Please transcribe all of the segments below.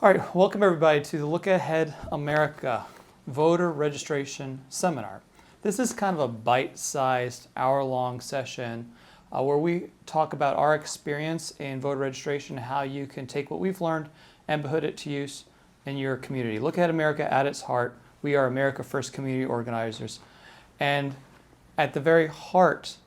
All right, welcome everybody to the Look Ahead America Voter Registration Seminar. This is kind of a bite-sized, hour-long session where we talk about our experience in voter registration, how you can take what we've learned and put it to use in your community. Look Ahead America at its heart, we are America First community organizers. And at the very heart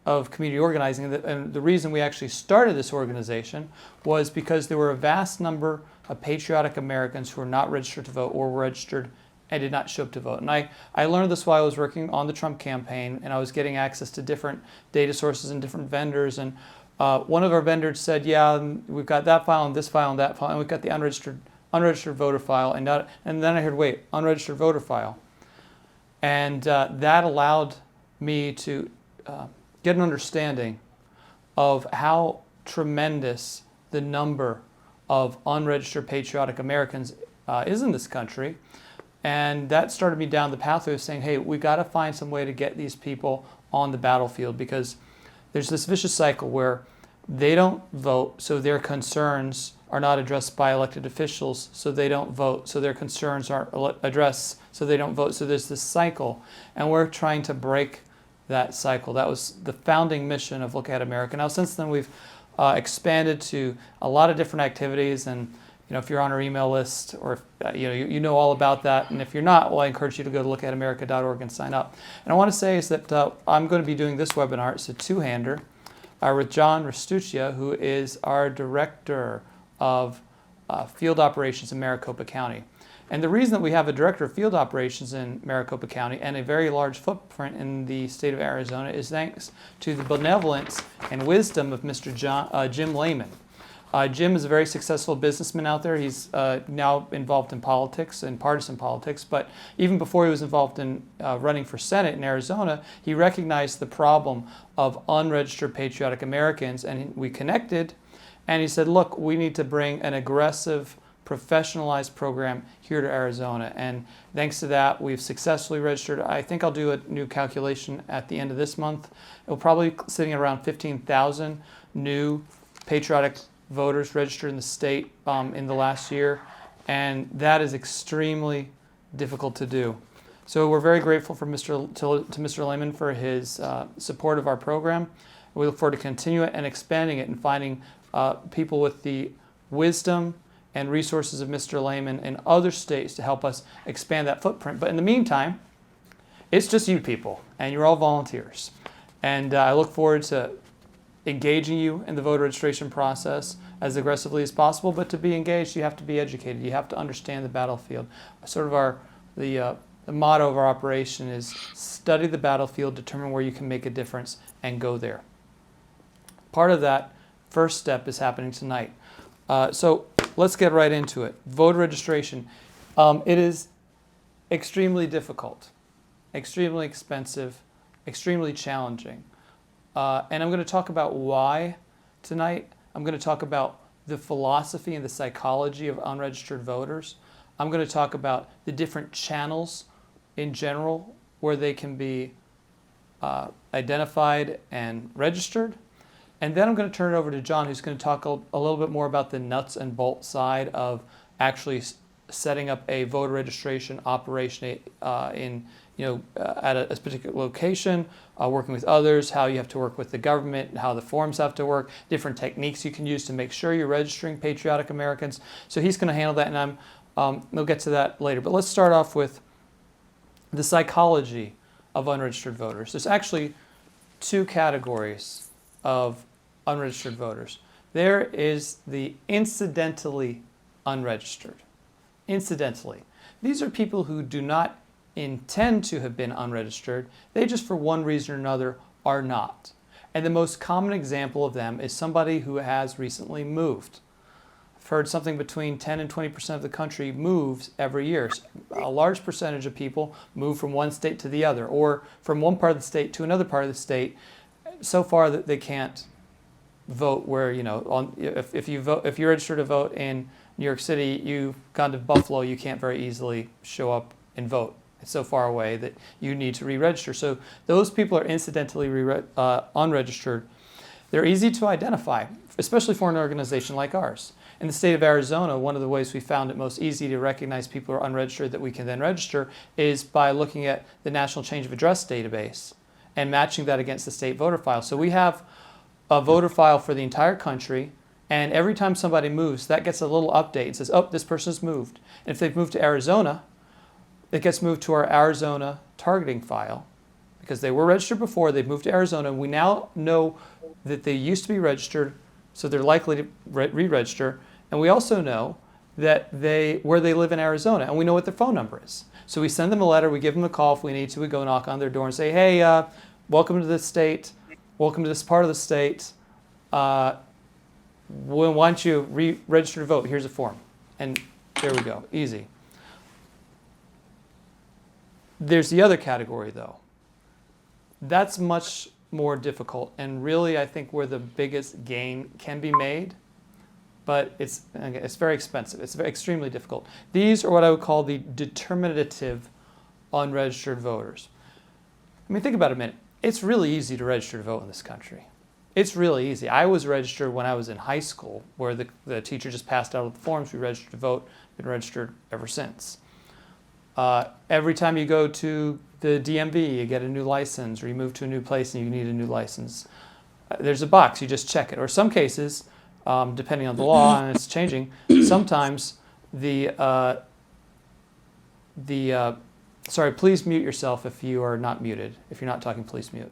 of community organizing, and the reason we actually started this organization was because there were a vast number of patriotic Americans who were not registered to vote or were registered and did not show up to vote. And I learned this while I was working on the Trump campaign, and I was getting access to different data sources and different vendors. And one of our vendors said, yeah, we've got that file and this file and that file, and we've got the unregistered voter file. And then I heard, wait, unregistered voter file. And that allowed me to get an understanding of how tremendous the number of unregistered patriotic Americans is in this country. And that started me down the pathway of saying, hey, we got to find some way to get these people on the battlefield, because there's this vicious cycle where they don't vote, so their concerns are not addressed by elected officials, so they don't vote, so their concerns aren't addressed, so they don't vote. So there's this cycle, and we're trying to break that cycle. That was the founding mission of Look Ahead America. Now, since then, we've expanded to a lot of different activities, and if you're on our email list, or if, you know all about that, and if you're not, well, I encourage you to go to lookaheadamerica.org and sign up. And I want to say is that I'm going to be doing this webinar. It's a two-hander with John Restuccia, who is our Director of Field Operations in Maricopa County. And the reason that we have a Director of Field Operations in Maricopa County and a very large footprint in the state of Arizona is thanks to the benevolence and wisdom of Mr. Jim Lehman. Jim is a very successful businessman out there. He's now involved in politics and partisan politics, but even before he was involved in running for Senate in Arizona, he recognized the problem of unregistered patriotic Americans, and we connected, and he said, look, we need to bring an aggressive, professionalized program here to Arizona. And thanks to that, we've successfully registered. I think I'll do a new calculation at the end of this month. It'll probably be sitting at around 15,000 new patriotic voters registered in the state in the last year, and that is extremely difficult to do. So we're very grateful to Mr. Lehman for his support of our program. We look forward to continuing it and expanding it and finding people with the wisdom and resources of Mr. Lehman in other states to help us expand that footprint. But in the meantime, it's just you people, and you're all volunteers. And I look forward to engaging you in the voter registration process as aggressively as possible. But to be engaged, you have to be educated. You have to understand the battlefield. Sort of the motto of our operation is study the battlefield, determine where you can make a difference, and go there. Part of that first step is happening tonight. So let's get right into it. Voter registration. It is extremely difficult, extremely expensive, extremely challenging. And I'm going to talk about why tonight. I'm going to talk about the philosophy and the psychology of unregistered voters. I'm going to talk about the different channels in general where they can be identified and registered. And then I'm going to turn it over to John, who's going to talk a little bit more about the nuts and bolts side of actually setting up a voter registration operation at a particular location, working with others, how you have to work with the government, how the forms have to work, different techniques you can use to make sure you're registering patriotic Americans. So he's going to handle that, and we'll get to that later. But let's start off with the psychology of unregistered voters. There's actually two categories of unregistered voters. There is the incidentally unregistered. Incidentally. These are people who do not intend to have been unregistered. They just, for one reason or another, are not. And the most common example of them is somebody who has recently moved. I've heard something between 10 and 20% of the country moves every year. A large percentage of people move from one state to the other, or from one part of the state to another part of the state, so far that they can't vote where, if you're registered to vote in New York City, you've gone to Buffalo, you can't very easily show up and vote. It's so far away that you need to re-register. So those people are incidentally unregistered. They're easy to identify, especially for an organization like ours. In the state of Arizona, one of the ways we found it most easy to recognize people who are unregistered that we can then register is by looking at the National Change of Address database and matching that against the state voter file. So we have a voter file for the entire country, and every time somebody moves, that gets a little update. It says, oh, this person's moved. And if they've moved to Arizona, it gets moved to our Arizona targeting file because they were registered before, they've moved to Arizona, and we now know that they used to be registered, so they're likely to re-register. And we also know that where they live in Arizona, and we know what their phone number is. So we send them a letter, we give them a call if we need to, we go knock on their door and say, hey, welcome to this state, welcome to this part of the state. Why don't you re-register to vote? Here's a form. And there we go, easy. There's the other category though. That's much more difficult, and really I think where the biggest gain can be made, but it's very expensive. It's extremely difficult. These are what I would call the determinative unregistered voters. I mean, think about it a minute. It's really easy to register to vote in this country. It's really easy. I was registered when I was in high school, where the teacher just passed out the forms. We registered to vote. Been registered ever since. Every time you go to the DMV, you get a new license, or you move to a new place and you need a new license. There's a box, you just check it. Or some cases, depending on the law, and it's changing, sometimes sorry, please mute yourself if you are not muted. If you're not talking, please mute.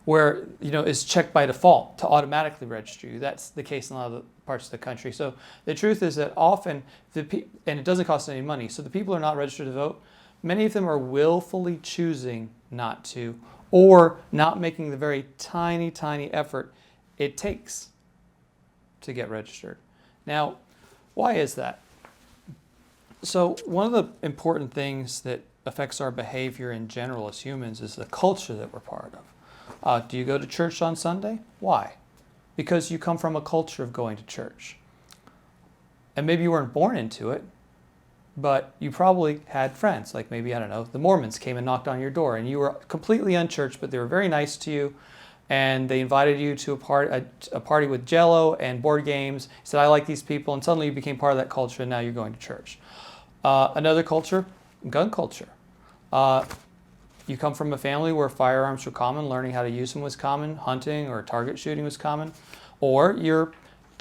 Where, is checked by default to automatically register you. That's the case in a lot of the parts of the country. So the truth is that often, and it doesn't cost any money, so the people who are not registered to vote, many of them are willfully choosing not to, or not making the very tiny, tiny effort it takes to get registered. Now, why is that? So one of the important things that affects our behavior in general as humans is the culture that we're part of. Do you go to church on Sunday? Why? Because you come from a culture of going to church. And maybe you weren't born into it, but you probably had friends, like maybe, I don't know, the Mormons came and knocked on your door and you were completely unchurched, but they were very nice to you, and they invited you to a party with Jell-O and board games. You said, I like these people, and suddenly you became part of that culture, and now you're going to church. Another culture, gun culture. You come from a family where firearms were common, learning how to use them was common, hunting or target shooting was common, or you're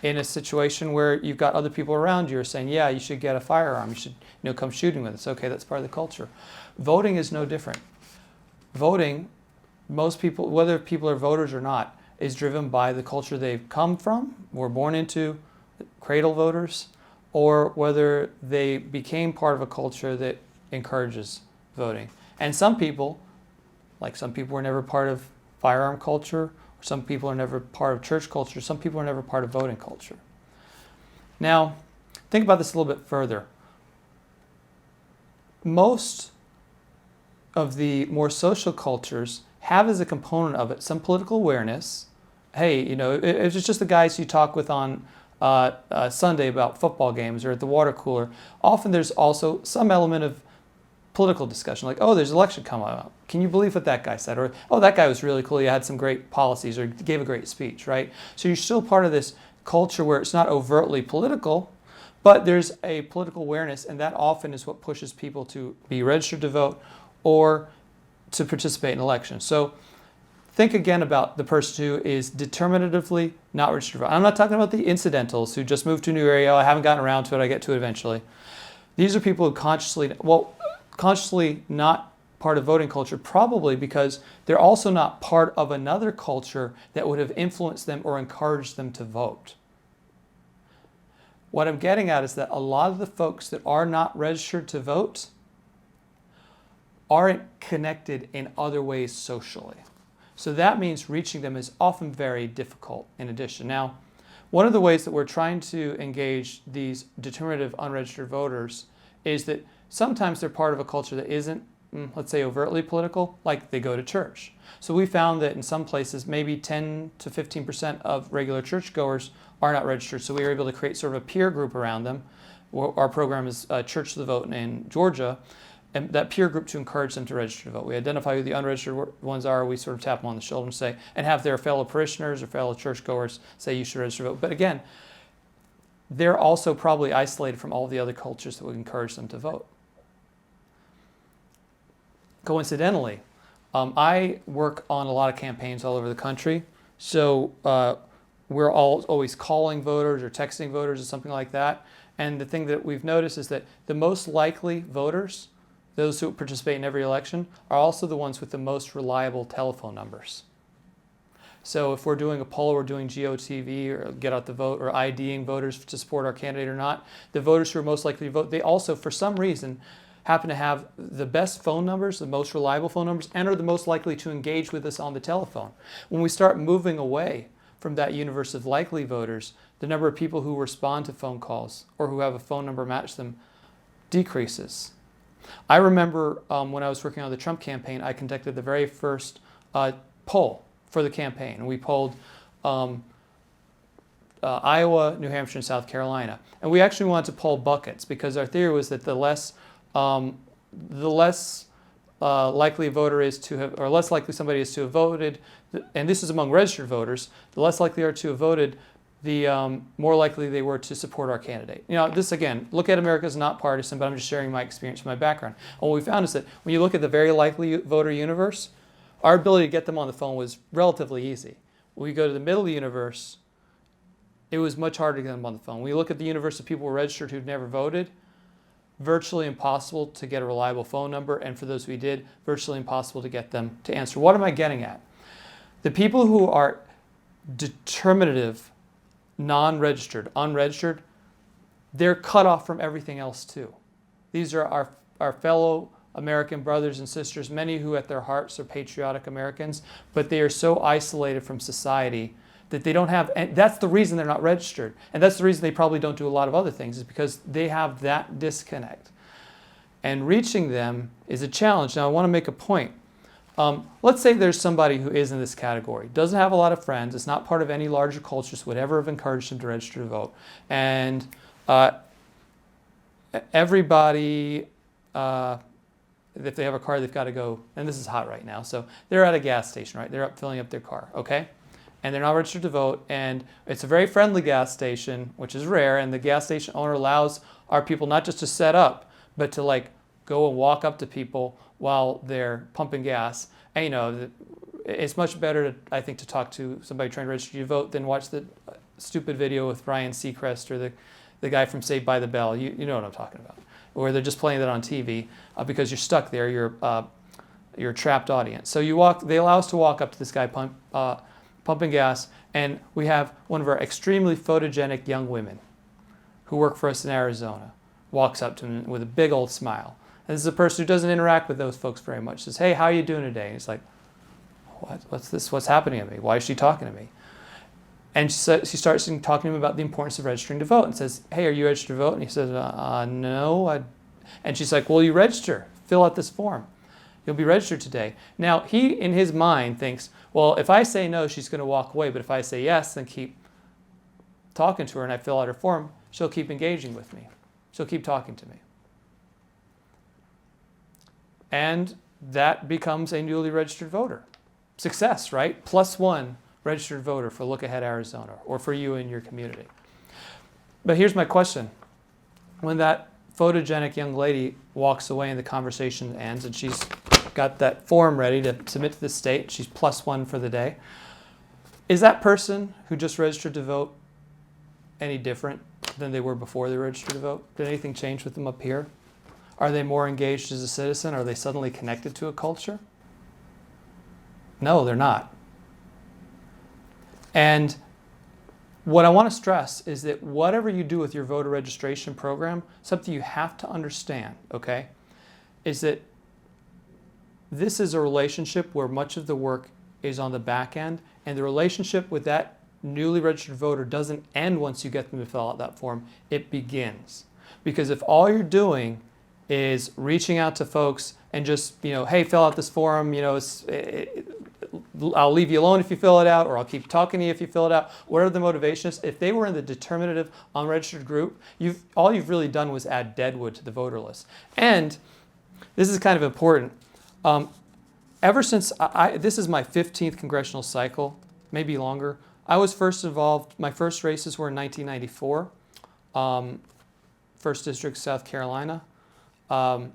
in a situation where you've got other people around you who are saying, yeah, you should get a firearm, you should come shooting with us. Okay, that's part of the culture. Voting is no different. Voting, most people, whether people are voters or not, is driven by the culture they've come from, were born into, cradle voters, or whether they became part of a culture that encourages voting. And some people were never part of firearm culture, some people are never part of church culture, some people are never part of voting culture. Now, think about this a little bit further. Most of the more social cultures have as a component of it some political awareness. Hey, if it's just the guys you talk with on Sunday about football games or at the water cooler, often there's also some element of political discussion, like, oh, there's an election coming up. Can you believe what that guy said? Or, oh, that guy was really cool. He had some great policies or gave a great speech, right? So you're still part of this culture where it's not overtly political, but there's a political awareness, and that often is what pushes people to be registered to vote or to participate in elections. So think again about the person who is determinatively not registered to vote. I'm not talking about the incidentals who just moved to a new area. Oh, I haven't gotten around to it. I get to it eventually. These are people who consciously not part of voting culture, probably because they're also not part of another culture that would have influenced them or encouraged them to vote. What I'm getting at is that a lot of the folks that are not registered to vote aren't connected in other ways socially. So that means reaching them is often very difficult in addition. Now, one of the ways that we're trying to engage these determinative unregistered voters is that sometimes they're part of a culture that isn't, let's say, overtly political, like they go to church. So we found that in some places, maybe 10 to 15% of regular churchgoers are not registered. So we were able to create sort of a peer group around them. Our program is Church to the Vote in Georgia. and that peer group to encourage them to register to vote. We identify who the unregistered ones are. We sort of tap them on the shoulder and say, and have their fellow parishioners or fellow churchgoers say you should register to vote. But again, they're also probably isolated from all the other cultures that would encourage them to vote. Coincidentally, I work on a lot of campaigns all over the country. So we're always calling voters or texting voters or something like that. And the thing that we've noticed is that the most likely voters, those who participate in every election, are also the ones with the most reliable telephone numbers. So if we're doing a poll, we're doing GOTV or Get Out the Vote or IDing voters to support our candidate or not, the voters who are most likely to vote, they also, for some reason, happen to have the best phone numbers, the most reliable phone numbers, and are the most likely to engage with us on the telephone. When we start moving away from that universe of likely voters, the number of people who respond to phone calls or who have a phone number match them decreases. I remember when I was working on the Trump campaign, I conducted the very first poll for the campaign. And we polled Iowa, New Hampshire, and South Carolina. And we actually wanted to poll buckets because our theory was that the less likely a voter is to have, or less likely somebody is to have voted, and this is among registered voters, the less likely they are to have voted, the more likely they were to support our candidate. You know, this again, look at America as not partisan, but I'm just sharing my experience, my background. And what we found is that when you look at the very likely voter universe, our ability to get them on the phone was relatively easy. When we go to the middle of the universe, it was much harder to get them on the phone. When you look at the universe of people who were registered who'd never voted, virtually impossible to get a reliable phone number, and for those who did, virtually impossible to get them to answer. What am I getting at? The people who are determinative, non-registered, unregistered, they're cut off from everything else too. These are our fellow American brothers and sisters, many who at their hearts are patriotic Americans, but they are so isolated from society that they don't have, and that's the reason they're not registered. And that's the reason they probably don't do a lot of other things, is because they have that disconnect. And reaching them is a challenge. Now I want to make a point. Let's say there's somebody who is in this category, doesn't have a lot of friends, is not part of any larger cultures, would ever have encouraged them to register to vote. And everybody, if they have a car, they've got to go, and this is hot right now, so they're at a gas station, right? They're up filling up their car, okay? And they're not registered to vote, and it's a very friendly gas station, which is rare, and the gas station owner allows our people not just to set up, but to like go and walk up to people while they're pumping gas. And you know, it's much better, I think, to talk to somebody trying to register to vote than watch the stupid video with Ryan Seacrest or the guy from Saved by the Bell. You know what I'm talking about. Where they're just playing that on TV because you're stuck there, you're a trapped audience. So they allow us to walk up to this guy pumping gas, and we have one of our extremely photogenic young women who work for us in Arizona walks up to him with a big old smile. And this is a person who doesn't interact with those folks very much. Says, "Hey, how are you doing today?" And he's like, "What's this? What's happening to me? Why is she talking to me?" And she starts talking to him about the importance of registering to vote and says, "Hey, are you registered to vote?" And he says, "No." And she's like, "Well, you register. Fill out this form. You'll be registered today." Now, he, in his mind, thinks, well, if I say no, she's going to walk away. But if I say yes and keep talking to her and I fill out her form, she'll keep engaging with me. She'll keep talking to me. And that becomes a newly registered voter. Success, right? +1 registered voter for Look Ahead Arizona, or for you in your community. But here's my question. When that photogenic young lady walks away and the conversation ends and she's got that form ready to submit to the state, she's +1 for the day, is that person who just registered to vote any different than they were before they registered to vote? Did anything change with them up here? Are they more engaged as a citizen? Are they suddenly connected to a culture? No, they're not. And what I want to stress is that whatever you do with your voter registration program, something you have to understand, okay, is that this is a relationship where much of the work is on the back end, and the relationship with that newly registered voter doesn't end once you get them to fill out that form. It begins. Because if all you're doing is reaching out to folks and just, hey, fill out this form, I'll leave you alone if you fill it out, or I'll keep talking to you if you fill it out, whatever the motivation is, if they were in the determinative unregistered group, all you've really done was add deadwood to the voter list. And This is kind of important. Ever since this is my 15th congressional cycle, maybe longer, I was first involved, my first races were in 1994, 1st District, South Carolina. The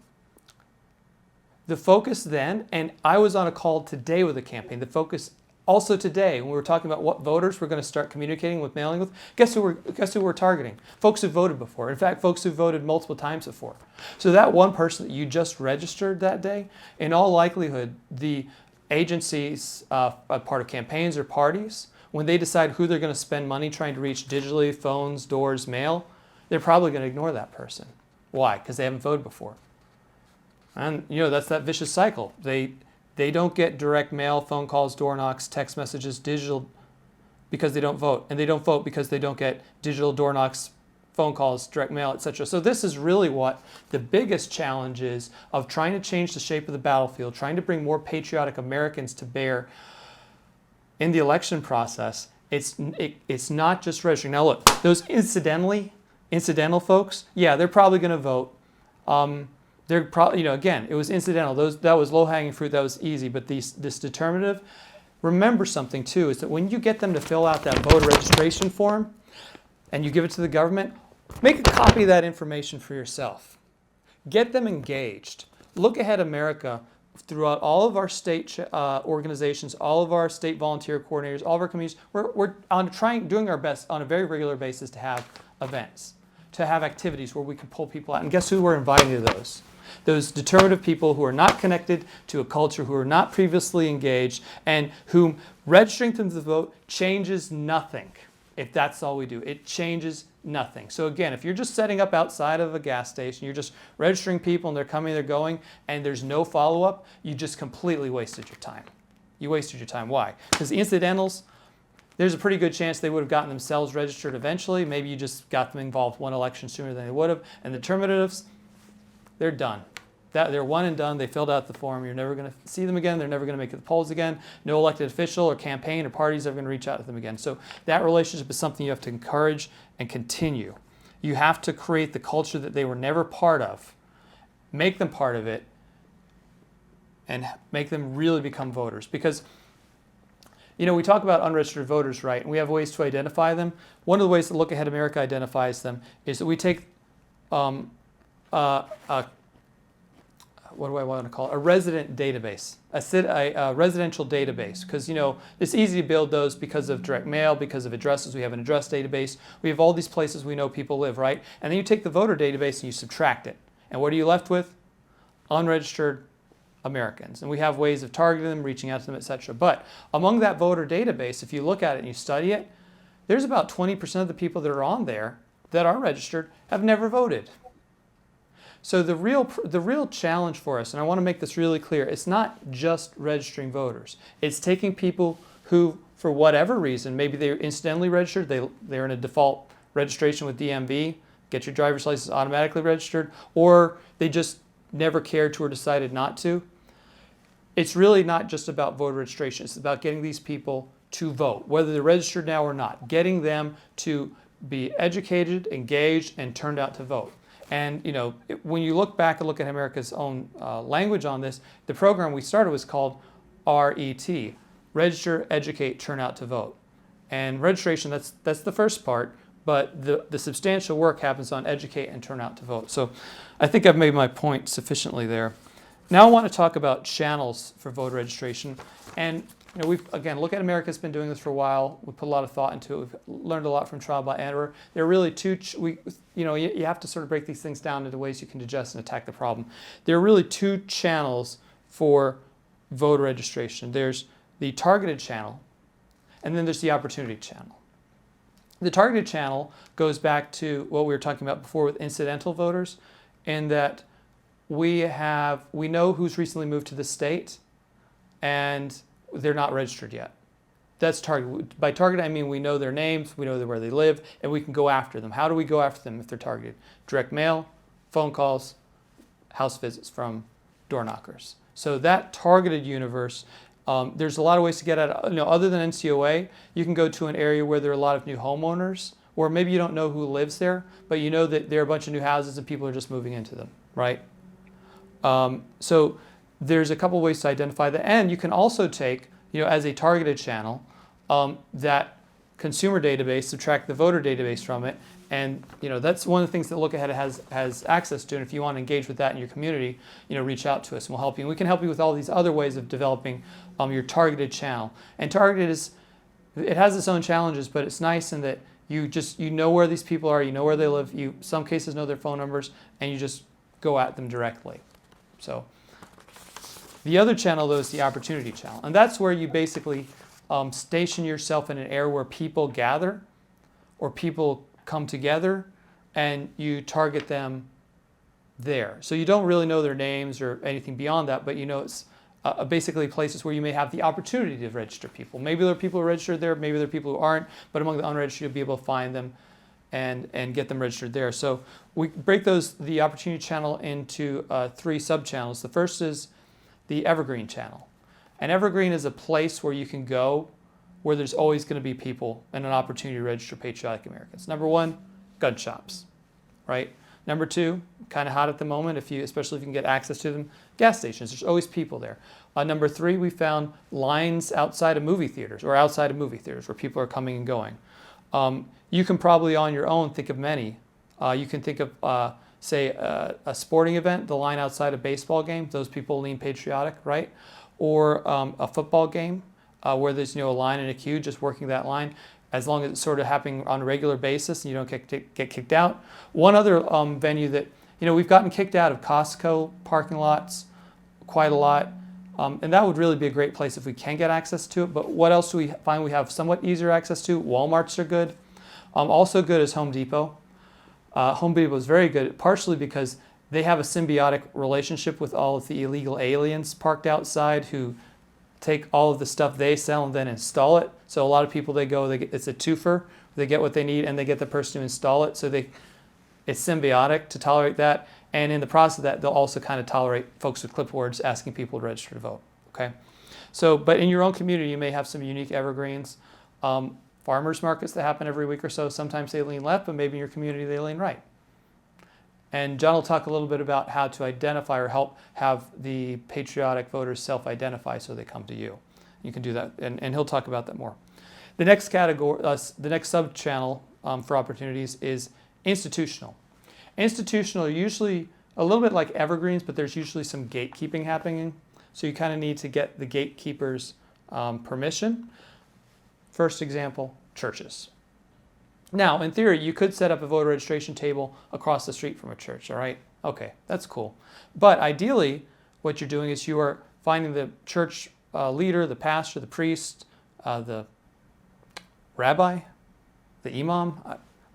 focus then, and I was on a call today with a campaign, the focus also today, when we were talking about what voters we're going to start communicating with, mailing with, guess who we're targeting? Folks who voted before. In fact, folks who voted multiple times before. So that one person that you just registered that day, in all likelihood, the agencies, a part of campaigns or parties, when they decide who they're going to spend money trying to reach digitally, phones, doors, mail, they're probably going to ignore that person. Why? Because they haven't voted before. And that's that vicious cycle. They don't get direct mail, phone calls, door knocks, text messages, digital, because they don't vote. And they don't vote because they don't get digital door knocks, phone calls, direct mail, etc. So this is really what the biggest challenge is of trying to change the shape of the battlefield, trying to bring more patriotic Americans to bear in the election process. It's not just registering. Now look, those incidental folks, yeah, they're probably going to vote. They're probably, again, it was incidental. That was low-hanging fruit. That was easy. But this determinative, remember something too, is that when you get them to fill out that voter registration form and you give it to the government, make a copy of that information for yourself. Get them engaged. Look Ahead America, throughout all of our state organizations, all of our state volunteer coordinators, all of our communities, we're doing our best on a very regular basis to have events, to have activities where we can pull people out. And guess who we're inviting to those? Those determinative people who are not connected to a culture, who are not previously engaged, and whom registering them to vote changes nothing. If that's all we do, it changes nothing. So again, if you're just setting up outside of a gas station, you're just registering people and they're coming, they're going, and there's no follow-up, you just completely wasted your time. You wasted your time. Why? Because the incidentals, there's a pretty good chance they would have gotten themselves registered eventually. Maybe you just got them involved one election sooner than they would have. And the determinatives, they're done. They're one and done. They filled out the form. You're never going to see them again. They're never going to make it to the polls again. No elected official or campaign or party is ever going to reach out to them again. So that relationship is something you have to encourage and continue. You have to create the culture that they were never part of, make them part of it, and make them really become voters. Because we talk about unregistered voters, right? And we have ways to identify them. One of the ways that Look Ahead America identifies them is that we take what do I want to call it? A resident database, a residential database. Because it's easy to build those because of direct mail, because of addresses. We have an address database. We have all these places we know people live, right? And then you take the voter database and you subtract it. And what are you left with? Unregistered Americans. And we have ways of targeting them, reaching out to them, etc. But among that voter database, if you look at it and you study it, there's about 20% of the people that are on there that are registered have never voted. So the real challenge for us, and I want to make this really clear, it's not just registering voters. It's taking people who, for whatever reason, maybe they're incidentally registered, they're in a default registration with DMV, get your driver's license automatically registered, or they just never cared to or decided not to. It's really not just about voter registration. It's about getting these people to vote, whether they're registered now or not, getting them to be educated, engaged, and turned out to vote. And when you look back and look at America's own language on this, the program we started was called RET, Register, Educate, Turn Out to Vote. And registration, that's the first part, but the substantial work happens on educate and turn out to vote. So I think I've made my point sufficiently there. Now I want to talk about channels for voter registration. And Look Ahead America's been doing this for a while. We put a lot of thought into it. We've learned a lot from trial by error. There are really you have to sort of break these things down into ways you can digest and attack the problem. There are really two channels for voter registration. There's the targeted channel, and then there's the opportunity channel. The targeted channel goes back to what we were talking about before with incidental voters, in that we know who's recently moved to the state, and they're not registered yet. That's targeted. By targeted, I mean we know their names, we know where they live, and we can go after them. How do we go after them if they're targeted? Direct mail, phone calls, house visits from door knockers. So that targeted universe, there's a lot of ways to get at it. Other than NCOA, you can go to an area where there are a lot of new homeowners, or maybe you don't know who lives there, but you know that there are a bunch of new houses and people are just moving into them, right? So there's a couple ways to identify that, and you can also take, as a targeted channel, that consumer database, subtract the voter database from it, and that's one of the things that Look Ahead has access to. And if you want to engage with that in your community, reach out to us and we'll help you. And we can help you with all these other ways of developing your targeted channel. And targeted it has its own challenges, but it's nice in that you know where these people are, you know where they live, some cases know their phone numbers, and you just go at them directly. So the other channel, though, is the opportunity channel. And that's where you basically station yourself in an area where people gather or people come together, and you target them there. So you don't really know their names or anything beyond that, but it's basically places where you may have the opportunity to register people. Maybe there are people who are registered there, maybe there are people who aren't, but among the unregistered, you'll be able to find them and get them registered there. So we break the opportunity channel into 3 sub-channels. The first is the evergreen channel. And evergreen is a place where you can go where there's always going to be people and an opportunity to register Patriotic Americans. Number 1, gun shops, right? Number 2, kind of hot at the moment, especially if you can get access to them, gas stations. There's always people there. Number 3, we found lines outside of movie theaters where people are coming and going. You can probably on your own think of many. You can think of, say, a sporting event, the line outside a baseball game. Those people lean patriotic, right? Or a football game where there's a line and a queue, just working that line, as long as it's sort of happening on a regular basis and you don't get kicked out. One other venue that, we've gotten kicked out of Costco parking lots quite a lot, and that would really be a great place if we can get access to it. But what else do we find we have somewhat easier access to? Walmarts are good. Also good is Home Depot. Home Depot is very good, partially because they have a symbiotic relationship with all of the illegal aliens parked outside who take all of the stuff they sell and then install it. So a lot of people, it's a twofer. They get what they need and they get the person to install it. So it's symbiotic to tolerate that. And in the process of that, they'll also kind of tolerate folks with clipboards asking people to register to vote. Okay. So, but in your own community, you may have some unique evergreens. Farmers markets that happen every week or so, sometimes they lean left, but maybe in your community they lean right. And John will talk a little bit about how to identify or help have the patriotic voters self-identify so they come to you. You can do that, and he'll talk about that more. The next category, the next sub-channel for opportunities is institutional. Institutional are usually a little bit like evergreens, but there's usually some gatekeeping happening. So you kind of need to get the gatekeeper's permission. First example, churches. Now, in theory, you could set up a voter registration table across the street from a church, all right? Okay, that's cool. But ideally, what you're doing is you are finding the church leader, the pastor, the priest, the rabbi, the imam,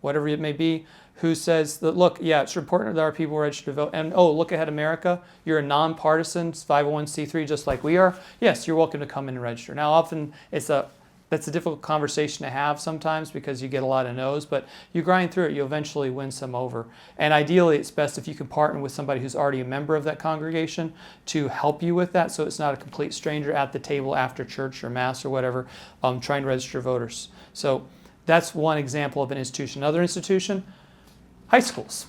whatever it may be, who says that, look, yeah, it's important that our people register to vote. And, Look Ahead America, you're a nonpartisan 501c3 just like we are. Yes, you're welcome to come in and register. Now, often that's a difficult conversation to have sometimes because you get a lot of no's, but you grind through it, you eventually win some over. And ideally, it's best if you can partner with somebody who's already a member of that congregation to help you with that, so it's not a complete stranger at the table after church or mass or whatever trying to register voters. So that's one example of an institution. Another institution, high schools.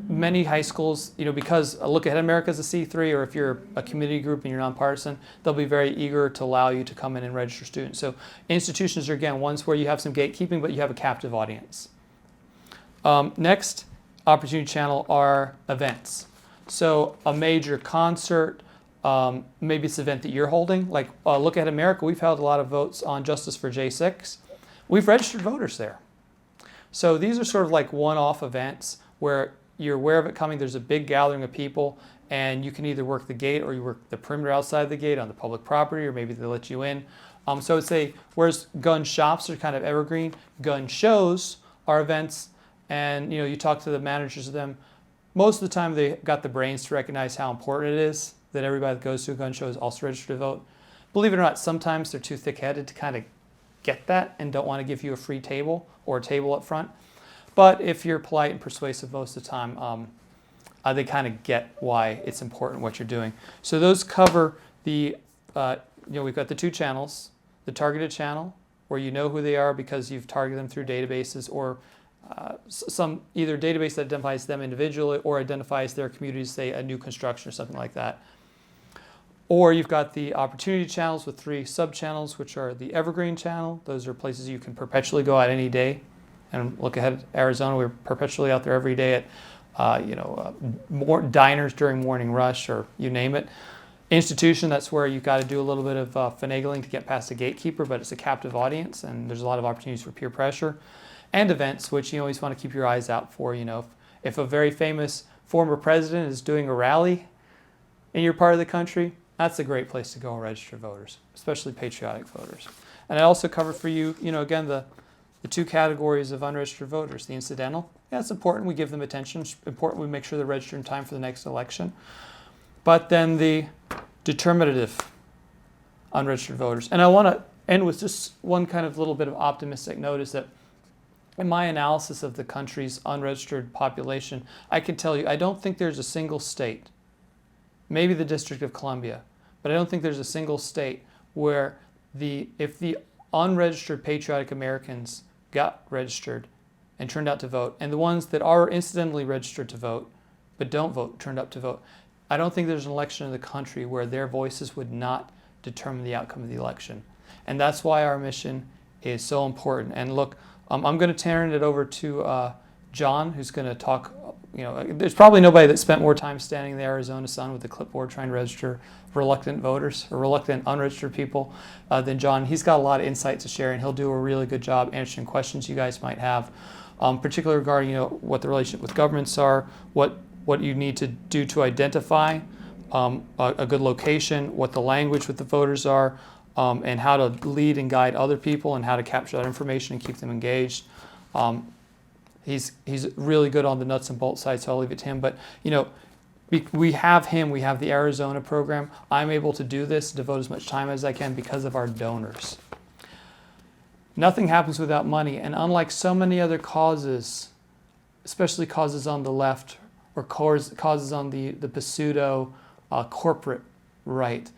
Many high schools, because Look Ahead America is a C3, or if you're a community group and you're nonpartisan, they'll be very eager to allow you to come in and register students. So institutions are, again, ones where you have some gatekeeping, but you have a captive audience. Next opportunity channel are events. So a major concert, maybe it's an event that you're holding. Like Look Ahead America, we've held a lot of votes on Justice for J6. We've registered voters there. So these are sort of like one-off events where you're aware of it coming, there's a big gathering of people, and you can either work the gate or you work the perimeter outside the gate on the public property, or maybe they let you in. So I'd say, whereas gun shops are kind of evergreen, gun shows are events, and you talk to the managers of them. Most of the time they got the brains to recognize how important it is that everybody that goes to a gun show is also registered to vote. Believe it or not, sometimes they're too thick-headed to kind of get that and don't want to give you a free table or a table up front. But if you're polite and persuasive most of the time, they kind of get why it's important what you're doing. So those cover the, we've got the 2 channels, the targeted channel, where you know who they are because you've targeted them through databases or some either database that identifies them individually or identifies their community, say a new construction or something like that. Or you've got the opportunity channels with 3 sub-channels, which are the evergreen channel. Those are places you can perpetually go out any day. And look ahead, Arizona, we're perpetually out there every day at, more diners during morning rush, or you name it. Institution, that's where you've got to do a little bit of finagling to get past the gatekeeper, but it's a captive audience, and there's a lot of opportunities for peer pressure. And events, which you always want to keep your eyes out for. If a very famous former president is doing a rally in your part of the country, that's a great place to go and register voters, especially patriotic voters. And I also covered for you, again, the 2 categories of unregistered voters. The incidental, yeah, it's important we give them attention. It's important we make sure they're registered in time for the next election. But then the determinative unregistered voters. And I want to end with just one kind of little bit of optimistic note, is that in my analysis of the country's unregistered population, I can tell you I don't think there's a single state, maybe the District of Columbia, but I don't think there's a single state where if the unregistered patriotic Americans got registered and turned out to vote, and the ones that are incidentally registered to vote but don't vote turned up to vote, I don't think there's an election in the country where their voices would not determine the outcome of the election. And that's why our mission is so important. And look, I'm going to turn it over to John, who's going to talk. There's probably nobody that spent more time standing in the Arizona sun with a clipboard trying to register reluctant voters or reluctant unregistered people than John. He's got a lot of insight to share, and he'll do a really good job answering questions you guys might have, particularly regarding what the relationship with governments are, what you need to do to identify a good location, what the language with the voters are, and how to lead and guide other people, and how to capture that information and keep them engaged. He's really good on the nuts and bolts side, so I'll leave it to him. But we have him. We have the Arizona program. I'm able to do this, devote as much time as I can because of our donors. Nothing happens without money, and unlike so many other causes, especially causes on the left or causes on the pseudo corporate right,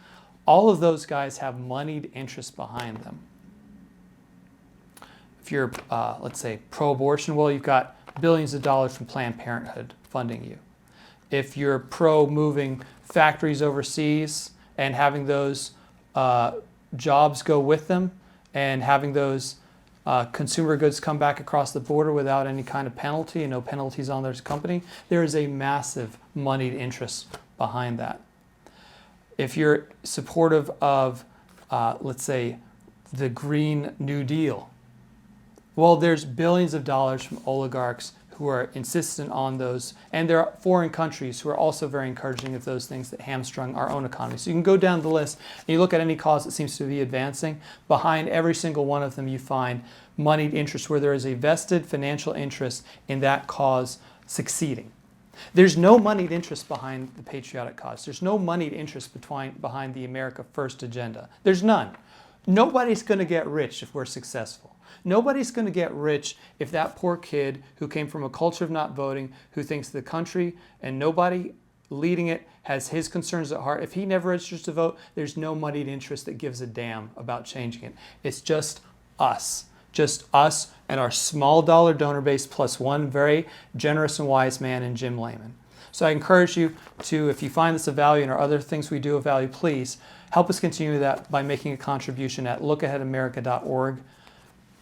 all of those guys have moneyed interests behind them. If you're, let's say, pro-abortion, well, you've got billions of dollars from Planned Parenthood funding you. If you're pro-moving factories overseas and having those jobs go with them, and having those consumer goods come back across the border without any kind of penalty and no penalties on their company, there is a massive moneyed interest behind that. If you're supportive of, let's say, the Green New Deal, well, there's billions of dollars from oligarchs who are insistent on those, and there are foreign countries who are also very encouraging of those things that hamstrung our own economy. So you can go down the list and you look at any cause that seems to be advancing. Behind every single one of them, you find moneyed interest where there is a vested financial interest in that cause succeeding. There's no moneyed interest behind the patriotic cause. There's no moneyed interest behind the America First agenda. There's none. Nobody's going to get rich if we're successful. Nobody's going to get rich if that poor kid who came from a culture of not voting, who thinks the country and nobody leading it has his concerns at heart, if he never registers to vote, there's no moneyed interest that gives a damn about changing it. It's just us and our small dollar donor base plus one very generous and wise man in Jim Lehman. So I encourage you to, if you find this of value and our other things we do of value, please help us continue that by making a contribution at lookaheadamerica.org.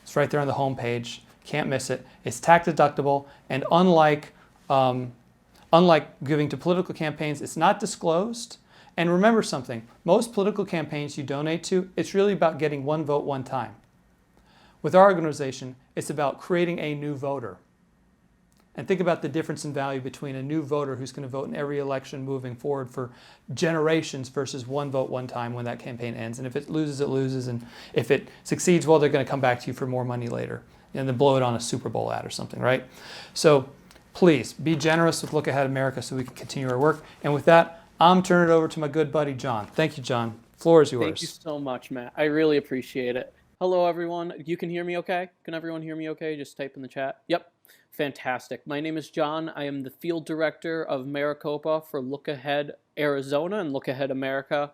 It's right there on the home page. Can't miss it. It's tax deductible, and unlike giving to political campaigns, it's not disclosed. And remember something, most political campaigns you donate to, it's really about getting one vote one time. With our organization, it's about creating a new voter. And think about the difference in value between a new voter who's going to vote in every election moving forward for generations versus one vote one time when that campaign ends. And if it loses, it loses. And if it succeeds, well, they're going to come back to you for more money later and then blow it on a Super Bowl ad or something, right? So please be generous with Look Ahead America so we can continue our work. And with that, I'm turning it over to my good buddy, John. Thank you, John. Floor is yours. Thank you so much, Matt. I really appreciate it. Hello, everyone. You can hear me okay? Can everyone hear me okay? Just type in the chat. Yep. Fantastic. My name is John. I am the field director of Maricopa for Look Ahead Arizona and Look Ahead America.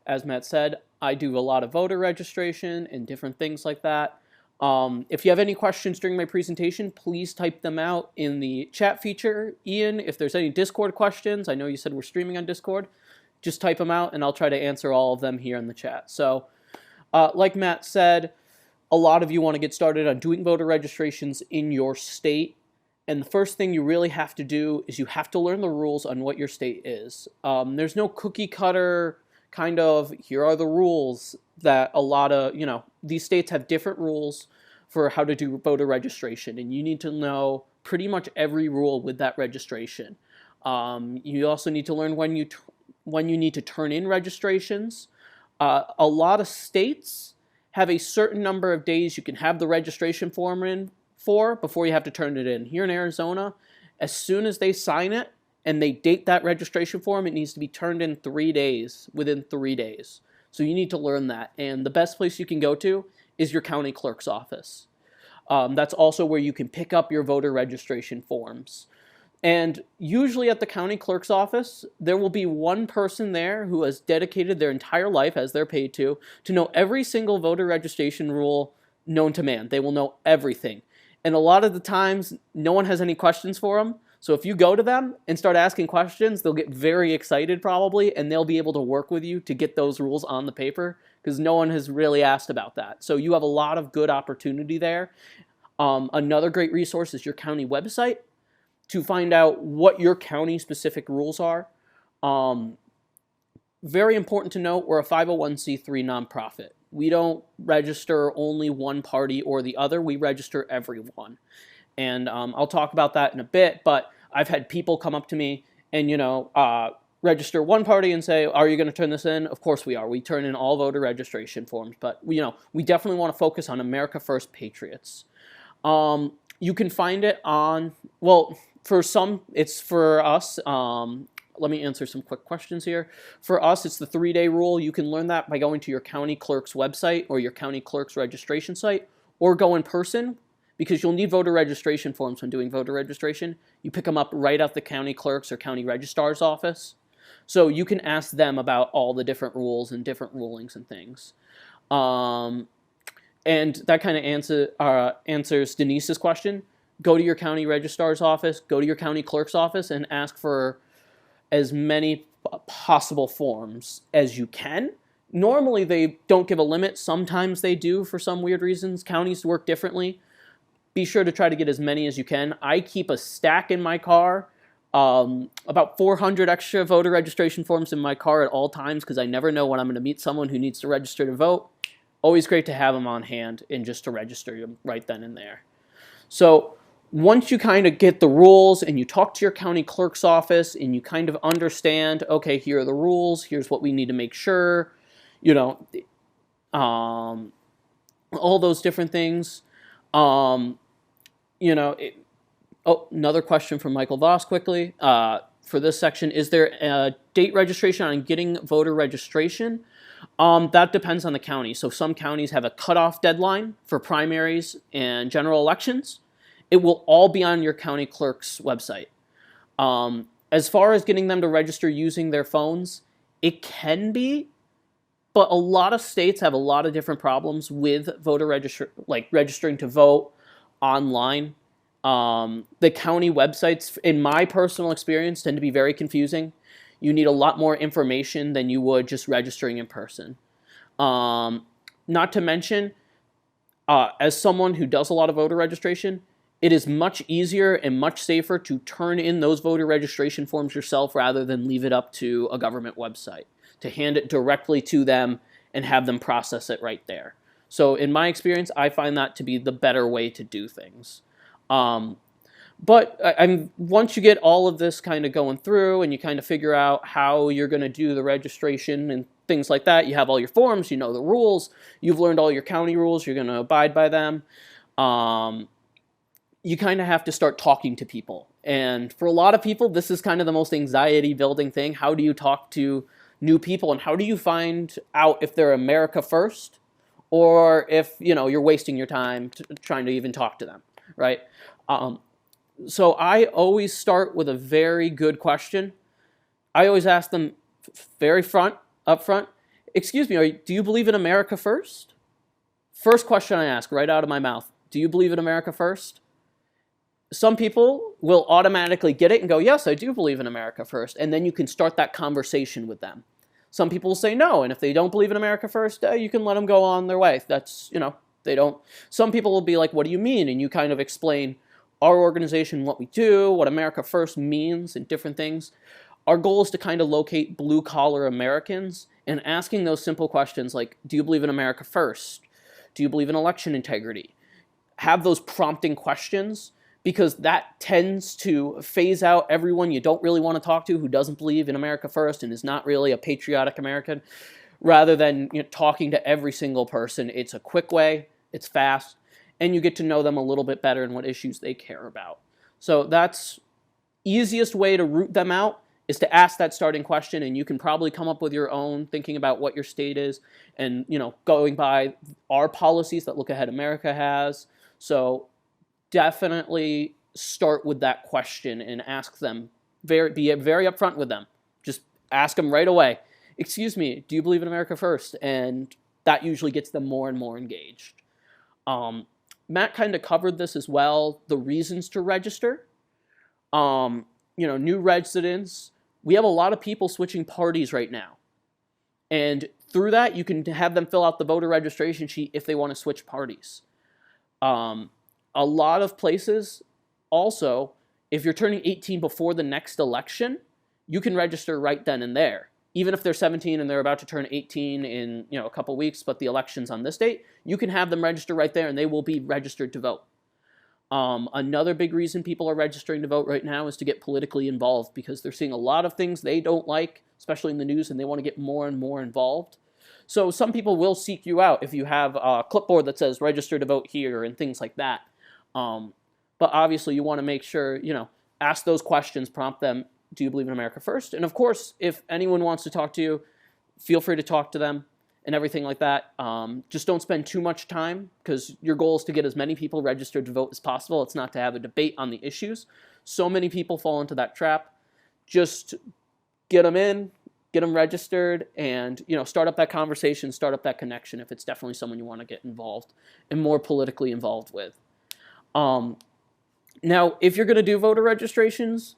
As Matt said, I do a lot of voter registration and different things like that. If you have any questions during my presentation, please type them out in the chat feature. Ian, if there's any Discord questions, I know you said we're streaming on Discord, just type them out and I'll try to answer all of them here in the chat. So, like Matt said, a lot of you want to get started on doing voter registrations in your state. And the first thing you really have to do is you have to learn the rules on what your state is. There's no cookie cutter kind of, here are the rules that a lot of, these states have different rules for how to do voter registration. And you need to know pretty much every rule with that registration. You also need to learn when you need to turn in registrations. A lot of states have a certain number of days you can have the registration form in for before you have to turn it in. Here in Arizona, as soon as they sign it and they date that registration form, it needs to be turned in within 3 days. So you need to learn that. And the best place you can go to is your county clerk's office. That's also where you can pick up your voter registration forms. And usually at the county clerk's office, there will be one person there who has dedicated their entire life, as they're paid to know every single voter registration rule known to man. They will know everything. And a lot of the times, no one has any questions for them. So if you go to them and start asking questions, they'll get very excited probably, and they'll be able to work with you to get those rules on the paper because no one has really asked about that. So you have a lot of good opportunity there. Another great resource is your county website to find out what your county specific rules are. Very important to note, we're a 501c3 nonprofit. We don't register only one party or the other. We register everyone. And I'll talk about that in a bit, but I've had people come up to me and, register one party and say, are you going to turn this in? Of course we are. We turn in all voter registration forms, but, we definitely want to focus on America First Patriots. You can find it on, for some, it's for us. Let me answer some quick questions here. For us, it's the 3-day rule. You can learn that by going to your county clerk's website or your county clerk's registration site, or go in person, because you'll need voter registration forms when doing voter registration. You pick them up right at the county clerk's or county registrar's office. So you can ask them about all the different rules and different rulings and things. And that kind of answers Denise's question. Go to your county registrar's office, go to your county clerk's office, and ask for as many possible forms as you can. Normally they don't give a limit. Sometimes they do for some weird reasons. Counties work differently. Be sure to try to get as many as you can. I keep a stack in my car, about 400 extra voter registration forms in my car at all times because I never know when I'm going to meet someone who needs to register to vote. Always great to have them on hand and just to register them right then and there. So once you kind of get the rules and you talk to your county clerk's office and you kind of understand, okay, here are the rules, here's what we need to make sure, all those different things. Another question from Michael Voss quickly. For this section, is there a date registration on getting voter registration? That depends on the county. So some counties have a cutoff deadline for primaries and general elections. It will all be on your county clerk's website. As far as getting them to register using their phones, it can be, but a lot of states have a lot of different problems with registering to vote online. The county websites, in my personal experience, tend to be very confusing. You need a lot more information than you would just registering in person. Not to mention, as someone who does a lot of voter registration, it is much easier and much safer to turn in those voter registration forms yourself rather than leave it up to a government website, to hand it directly to them and have them process it right there. So in my experience, I find that to be the better way to do things. But once you get all of this kind of going through and you kind of figure out how you're going to do the registration and things like that, you have all your forms, you know the rules, you've learned all your county rules, you're going to abide by them. You kind of have to start talking to people. And for a lot of people, this is kind of the most anxiety building thing. How do you talk to new people, and how do you find out if they're America First or if, you're wasting your time trying to even talk to them, right? So I always start with a very good question. I always ask them up front, excuse me, do you believe in America First? First question I ask right out of my mouth, do you believe in America first? Some people will automatically get it and go, yes, I do believe in America first. And then you can start that conversation with them. Some people will say no, and if they don't believe in America first, you can let them go on their way. That's, they don't. Some people will be like, what do you mean? And you kind of explain our organization, what we do, what America first means, and different things. Our goal is to kind of locate blue-collar Americans and asking those simple questions like, do you believe in America first? Do you believe in election integrity? Have those prompting questions, because that tends to phase out everyone you don't really want to talk to who doesn't believe in America first and is not really a patriotic American. Rather than talking to every single person, it's a quick way, it's fast, and you get to know them a little bit better and what issues they care about. So that's easiest way to root them out, is to ask that starting question, and you can probably come up with your own, thinking about what your state is, and going by our policies that Look Ahead America has. So definitely start with that question and ask them, be very upfront with them. Just ask them right away, excuse me, do you believe in America first? And that usually gets them more and more engaged. Matt kind of covered this as well, the reasons to register. New residents, we have a lot of people switching parties right now. And through that, you can have them fill out the voter registration sheet if they want to switch parties. A lot of places also, if you're turning 18 before the next election, you can register right then and there. Even if they're 17 and they're about to turn 18 in a couple weeks, but the election's on this date, you can have them register right there and they will be registered to vote. Another big reason people are registering to vote right now is to get politically involved, because they're seeing a lot of things they don't like, especially in the news, and they want to get more and more involved. So some people will seek you out if you have a clipboard that says register to vote here and things like that. But obviously you want to make sure, ask those questions, prompt them, do you believe in America first? And of course, if anyone wants to talk to you, feel free to talk to them and everything like that. Just don't spend too much time, because your goal is to get as many people registered to vote as possible. It's not to have a debate on the issues. So many people fall into that trap. Just get them in, get them registered, and start up that conversation, start up that connection if it's definitely someone you want to get involved and more politically involved with. Now, if you're going to do voter registrations,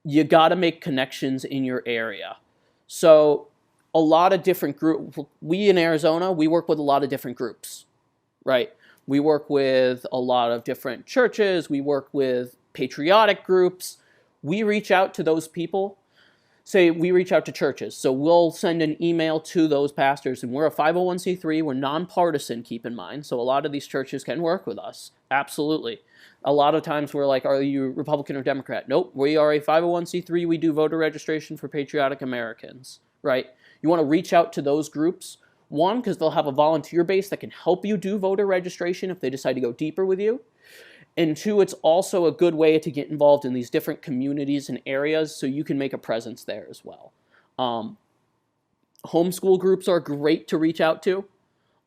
you got to make connections in your area. So a lot of different groups, we in Arizona, we work with a lot of different groups, right? We work with a lot of different churches. We work with patriotic groups. We reach out to those people. Say we reach out to churches. So we'll send an email to those pastors, and we're a 501c3. We're nonpartisan, keep in mind. So a lot of these churches can work with us. Absolutely. A lot of times we're like, are you Republican or Democrat? Nope, we are a 501c3. We do voter registration for patriotic Americans, right? You want to reach out to those groups. One, because they'll have a volunteer base that can help you do voter registration if they decide to go deeper with you. And two, it's also a good way to get involved in these different communities and areas so you can make a presence there as well. Homeschool groups are great to reach out to.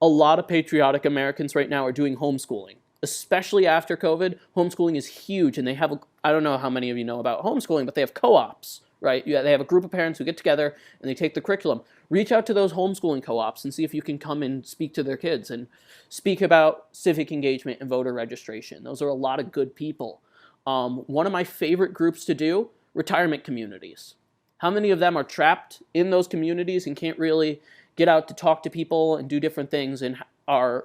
A lot of patriotic Americans right now are doing homeschooling. Especially after COVID, homeschooling is huge, and they have, I don't know how many of you know about homeschooling, but they have co-ops, right? They have a group of parents who get together and they take the curriculum. Reach out to those homeschooling co-ops and see if you can come and speak to their kids and speak about civic engagement and voter registration. Those are a lot of good people. One of my favorite groups to do, retirement communities. How many of them are trapped in those communities and can't really get out to talk to people and do different things and are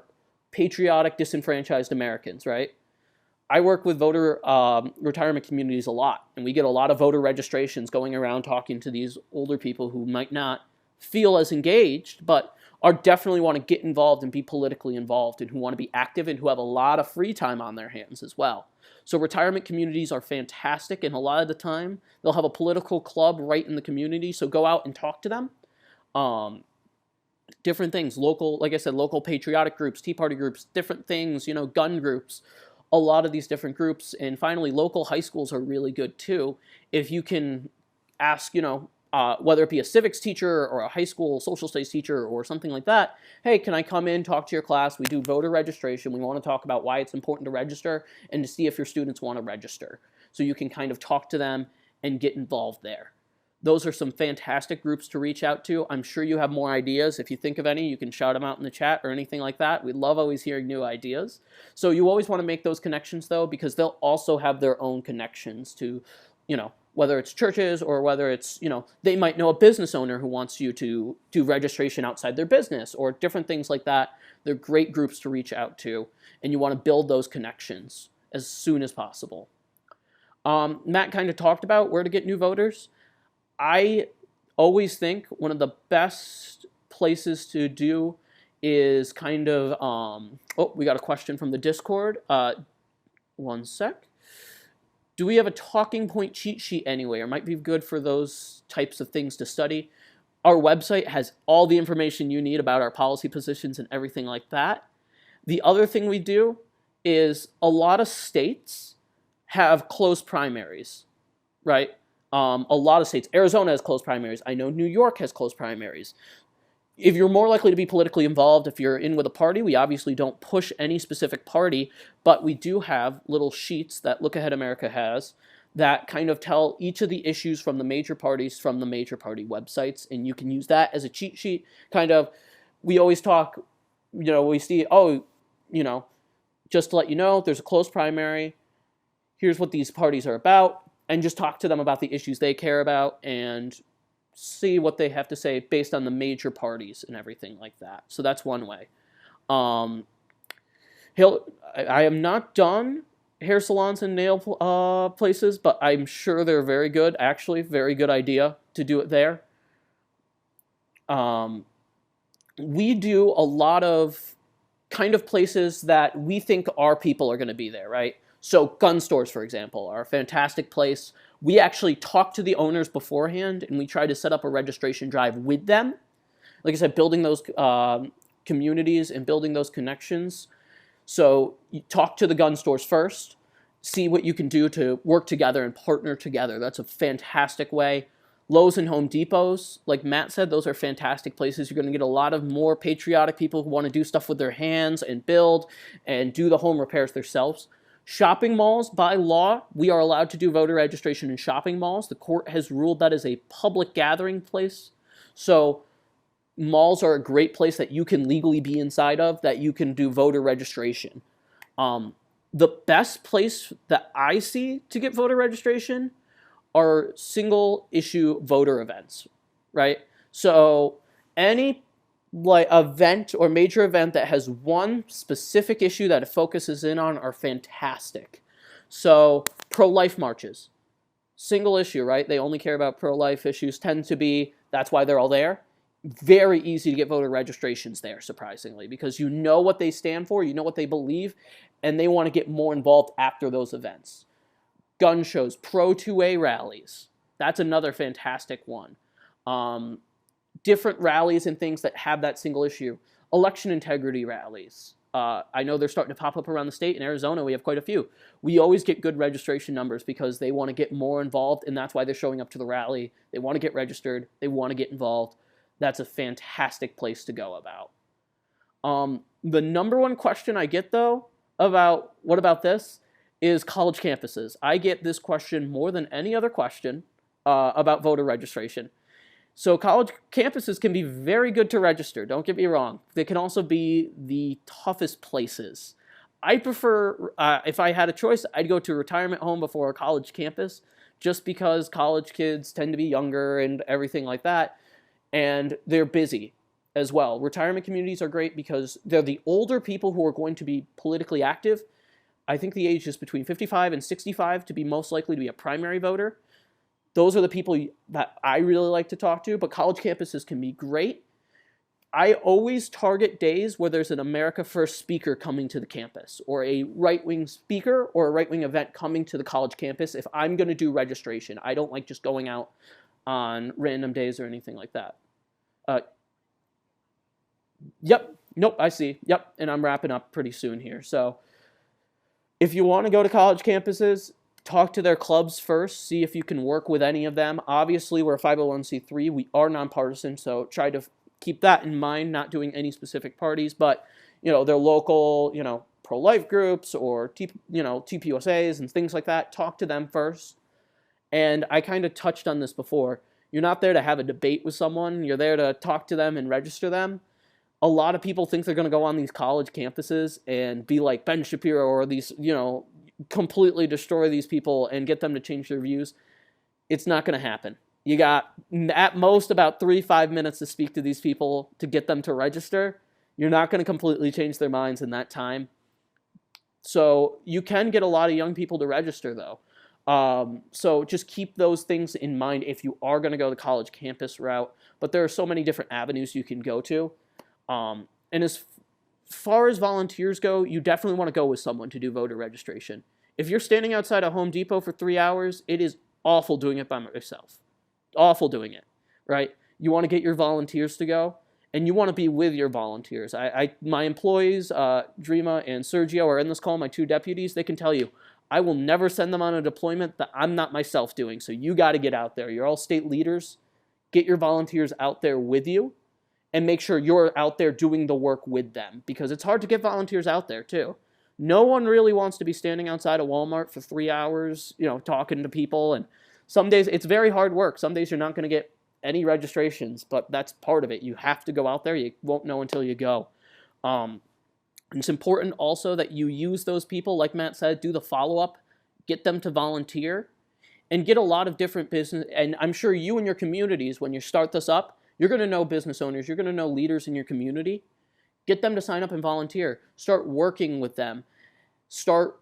patriotic, disenfranchised Americans, right? I work with voter retirement communities a lot, and we get a lot of voter registrations going around talking to these older people who might not feel as engaged, but are definitely want to get involved and be politically involved, and who want to be active and who have a lot of free time on their hands as well. So retirement communities are fantastic, and a lot of the time they'll have a political club right in the community, so go out and talk to them. Different things, local, like I said, local patriotic groups, Tea Party groups, different things, gun groups, a lot of these different groups. And finally, local high schools are really good too. If you can ask, whether it be a civics teacher or a high school social studies teacher or something like that, hey, can I come in, talk to your class? We do voter registration. We want to talk about why it's important to register and to see if your students want to register. So you can kind of talk to them and get involved there. Those are some fantastic groups to reach out to. I'm sure you have more ideas. If you think of any, you can shout them out in the chat or anything like that. We love always hearing new ideas. So you always want to make those connections, though, because they'll also have their own connections to, whether it's churches or whether it's, they might know a business owner who wants you to do registration outside their business or different things like that. They're great groups to reach out to, and you want to build those connections as soon as possible. Matt kind of talked about where to get new voters. I always think one of the best places to do is kind of, we got a question from the Discord. One sec. Do we have a talking point cheat sheet anyway? Or might be good for those types of things to study. Our website has all the information you need about our policy positions and everything like that. The other thing we do is a lot of states have closed primaries, right? A lot of states. Arizona has closed primaries. I know New York has closed primaries. If you're more likely to be politically involved, if you're in with a party, we obviously don't push any specific party, but we do have little sheets that Look Ahead America has that kind of tell each of the issues from the major parties from the major party websites, and you can use that as a cheat sheet. Kind of, we always talk, we see, just to let you know, there's a closed primary. Here's what these parties are about. And just talk to them about the issues they care about and see what they have to say based on the major parties and everything like that. So that's one way. I am not done hair salons and nail places, but I'm sure they're very good. Actually, very good idea to do it there. We do a lot of kind of places that we think our people are going to be there, right? So gun stores, for example, are a fantastic place. We actually talk to the owners beforehand, and we try to set up a registration drive with them. Like I said, building those communities and building those connections. So you talk to the gun stores first, see what you can do to work together and partner together. That's a fantastic way. Lowe's and Home Depots, like Matt said, those are fantastic places. You're going to get a lot of more patriotic people who want to do stuff with their hands and build and do the home repairs themselves. Shopping malls, by law, we are allowed to do voter registration in shopping malls. The court has ruled that is a public gathering place. So malls are a great place that you can legally be inside of, that you can do voter registration. The best place that I see to get voter registration are single issue voter events, right? So any event or major event that has one specific issue that it focuses in on are fantastic. So pro-life marches, single issue, right? They only care about pro-life issues, tend to be, that's why they're all there. Very easy to get voter registrations there, surprisingly, because you know what they stand for, you know what they believe, and they want to get more involved after those events. Gun shows, pro-2A rallies, that's another fantastic one. Different rallies and things that have that single issue. Election integrity rallies. I know they're starting to pop up around the state. In Arizona, we have quite a few. We always get good registration numbers because they want to get more involved, and that's why they're showing up to the rally. They want to get registered. They want to get involved. That's a fantastic place to go about. The number one question I get, though, about what about this, is college campuses. I get this question more than any other question about voter registration. So college campuses can be very good to register, don't get me wrong. They can also be the toughest places. I prefer, if I had a choice, I'd go to a retirement home before a college campus, just because college kids tend to be younger and everything like that, and they're busy as well. Retirement communities are great because they're the older people who are going to be politically active. I think the age is between 55 and 65 to be most likely to be a primary voter. Those are the people that I really like to talk to, but college campuses can be great. I always target days where there's an America First speaker coming to the campus, or a right-wing speaker or a right-wing event coming to the college campus if I'm going to do registration. I don't like just going out on random days or anything like that. Yep, nope, I see. Yep, and I'm wrapping up pretty soon here. So if you want to go to college campuses, talk to their clubs first, see if you can work with any of them. Obviously, we're a 501c3. We are nonpartisan, so try to keep that in mind, not doing any specific parties, but, their local, pro-life groups or, TPUSAs and things like that. Talk to them first. And I kind of touched on this before. You're not there to have a debate with someone. You're there to talk to them and register them. A lot of people think they're going to go on these college campuses and be like Ben Shapiro or these, completely destroy these people and get them to change their views. It's not going to happen. You got at most about 3-5 minutes to speak to these people to get them to register. You're not going to completely change their minds in that time. So you can get a lot of young people to register, though. So just keep those things in mind if you are going to go the college campus route. But there are so many different avenues you can go to. And as far as volunteers go, you definitely want to go with someone to do voter registration. If you're standing outside a Home Depot for 3 hours, it is awful doing it by yourself. Awful doing it, right? You want to get your volunteers to go, and you want to be with your volunteers. My employees, Dreama and Sergio, are in this call, my 2 deputies. They can tell you, I will never send them on a deployment that I'm not myself doing. So you got to get out there. You're all state leaders. Get your volunteers out there with you and make sure you're out there doing the work with them, because it's hard to get volunteers out there too. No one really wants to be standing outside of Walmart for 3 hours, talking to people. And some days it's very hard work. Some days you're not going to get any registrations, but that's part of it. You have to go out there. You won't know until you go. It's important also that you use those people, like Matt said, do the follow-up, get them to volunteer, and get a lot of different business. And I'm sure you and your communities, when you start this up, you're going to know business owners, you're going to know leaders in your community. Get them to sign up and volunteer. Start working with them. Start,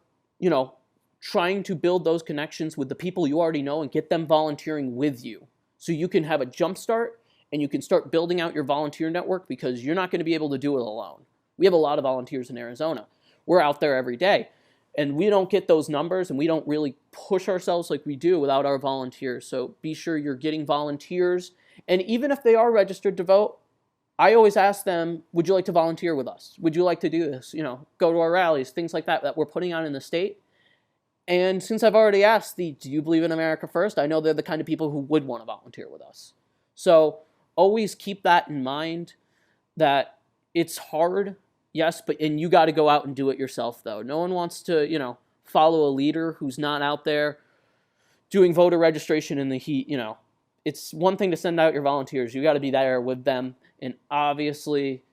trying to build those connections with the people you already know and get them volunteering with you. So you can have a jump start and you can start building out your volunteer network, because you're not going to be able to do it alone. We have a lot of volunteers in Arizona. We're out there every day, and we don't get those numbers, and we don't really push ourselves like we do without our volunteers. So be sure you're getting volunteers. And even if they are registered to vote, I always ask them, would you like to volunteer with us? Would you like to do this? Go to our rallies, things like that we're putting on in the state. And since I've already asked do you believe in America First? I know they're the kind of people who would want to volunteer with us. So always keep that in mind, that it's hard, yes, and you got to go out and do it yourself, though. No one wants to, follow a leader who's not out there doing voter registration in the heat. It's one thing to send out your volunteers. You got to be there with them. And obviously,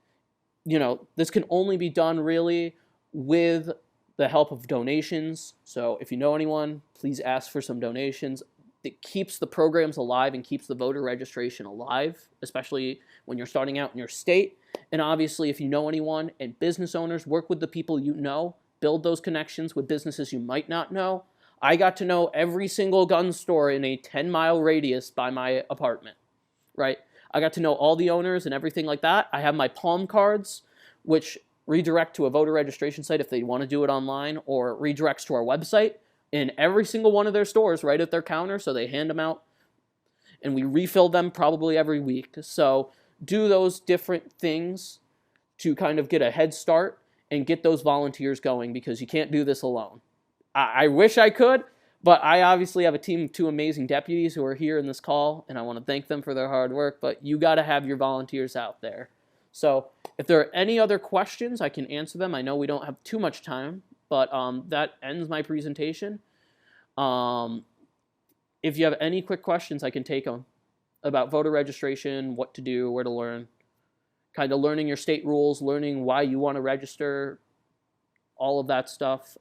this can only be done really with the help of donations. So if you know anyone, please ask for some donations. It keeps the programs alive and keeps the voter registration alive, especially when you're starting out in your state. And obviously, if you know anyone, and business owners, work with the people you know. Build those connections with businesses you might not know. I got to know every single gun store in a 10-mile radius by my apartment, right? I got to know all the owners and everything like that. I have my palm cards, which redirect to a voter registration site if they want to do it online, or redirects to our website in every single one of their stores right at their counter. So they hand them out, and we refill them probably every week. So do those different things to kind of get a head start and get those volunteers going, because you can't do this alone. I wish I could, but I obviously have a team of 2 amazing deputies who are here in this call, and I want to thank them for their hard work, but you got to have your volunteers out there. So if there are any other questions, I can answer them. I know we don't have too much time, but that ends my presentation. If you have any quick questions, I can take them about voter registration, what to do, where to learn, kind of learning your state rules, learning why you want to register, all of that stuff.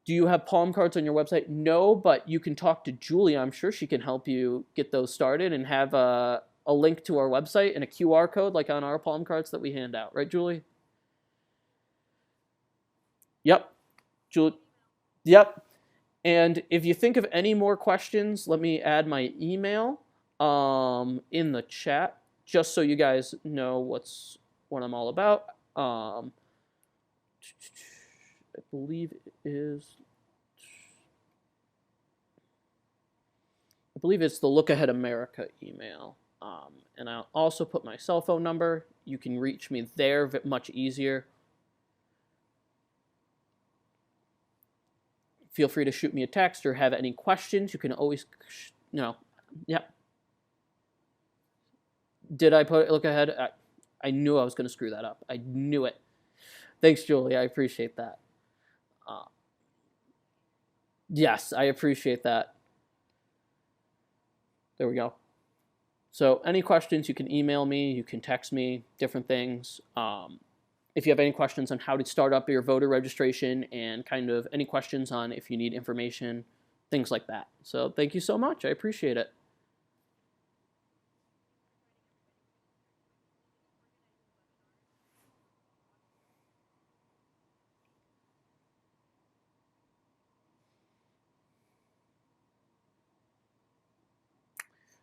Do you have palm cards on your website? No, but you can talk to Julie. I'm sure she can help you get those started and have a link to our website and a QR code like on our palm cards that we hand out. Right, Julie? Yep. Julie. Yep. And if you think of any more questions, let me add my email in the chat, just so you guys know what I'm all about. I believe it's the Look Ahead America email. And I'll also put my cell phone number. You can reach me there much easier. Feel free to shoot me a text or have any questions. You can always, yeah. Did I put Look Ahead? I knew I was going to screw that up. I knew it. Thanks, Julie. I appreciate that. Yes, I appreciate that. There we go. So any questions, you can email me, you can text me, different things. If you have any questions on how to start up your voter registration and kind of any questions on if you need information, things like that. So thank you so much. I appreciate it.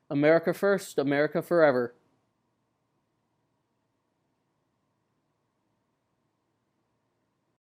America first, America forever.